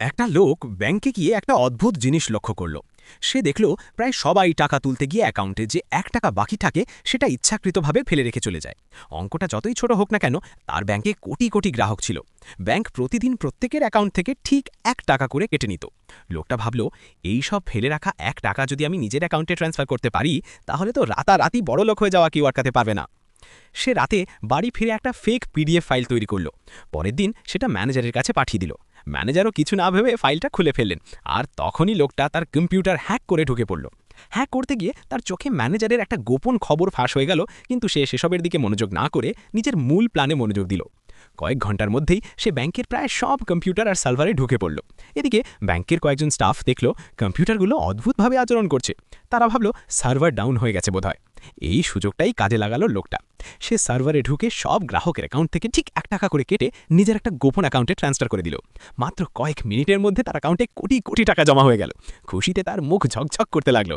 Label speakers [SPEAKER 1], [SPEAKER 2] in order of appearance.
[SPEAKER 1] একটা লোক ব্যাংকে গিয়ে একটা অদ্ভুত জিনিস লক্ষ্য করল। সে দেখল প্রায় সবাই টাকা তুলতে গিয়ে অ্যাকাউন্টে যে টাকা বাকি থাকে সেটা ইচ্ছাকৃতভাবে ফেলে রেখে চলে যায়। অঙ্কটা যতই ছোট হোক না কেন, তার ব্যাংকে কোটি কোটি গ্রাহক ছিল। ব্যাংক প্রতিদিন প্রত্যেকের অ্যাকাউন্ট থেকে ঠিক টাকা করে কেটে নিত। লোকটা ভাবল, এই সব ফেলে রাখা টাকা যদি আমি নিজের অ্যাকাউন্টে ট্রান্সফার করতে পারি, তাহলে তো রাতারাতি বড় লোক হয়ে যাওয়া কেউ আটকাতে পারবে না। সে রাতে বাড়ি ফিরে একটা ফেক পিডিএফ ফাইল তৈরি করল। পরের দিন সেটা ম্যানেজারের কাছে পাঠিয়ে দিল। ম্যানেজারও কিছু না ভেবে ফাইলটা খুলে ফেললেন। আর তখনই লোকটা তার কম্পিউটার হ্যাক করে ঢুকে পড়ল। হ্যাক করতে গিয়ে তার চোখে ম্যানেজারের একটা গোপন খবর ফাঁস হয়ে গেল, কিন্তু সে সেসবের দিকে মনোযোগ না করে নিজের মূল প্ল্যানে মনোযোগ দিল। কয়েক ঘন্টার মধ্যেই সে ব্যাংকের প্রায় সব কম্পিউটার আর সার্ভারে ঢুকে পড়ল। এদিকে ব্যাংকের কয়েকজন স্টাফ দেখল কম্পিউটারগুলো অদ্ভুতভাবে আচরণ করছে। তারা ভাবল সার্ভার ডাউন হয়ে গেছে বোধহয়। এই সুযোগটাই কাজে লাগালো লোকটা। সে সার্ভারে ঢুকে সব গ্রাহকের অ্যাকাউন্ট থেকে ঠিক টাকা করে কেটে নিজের একটা গোপন অ্যাকাউন্টে ট্রান্সফার করে দিল। মাত্র কয়েক মিনিটের মধ্যে তার অ্যাকাউন্টে কোটি কোটি টাকা জমা হয়ে গেল। খুশিতে তার মুখ ঝকঝক করতে লাগলো।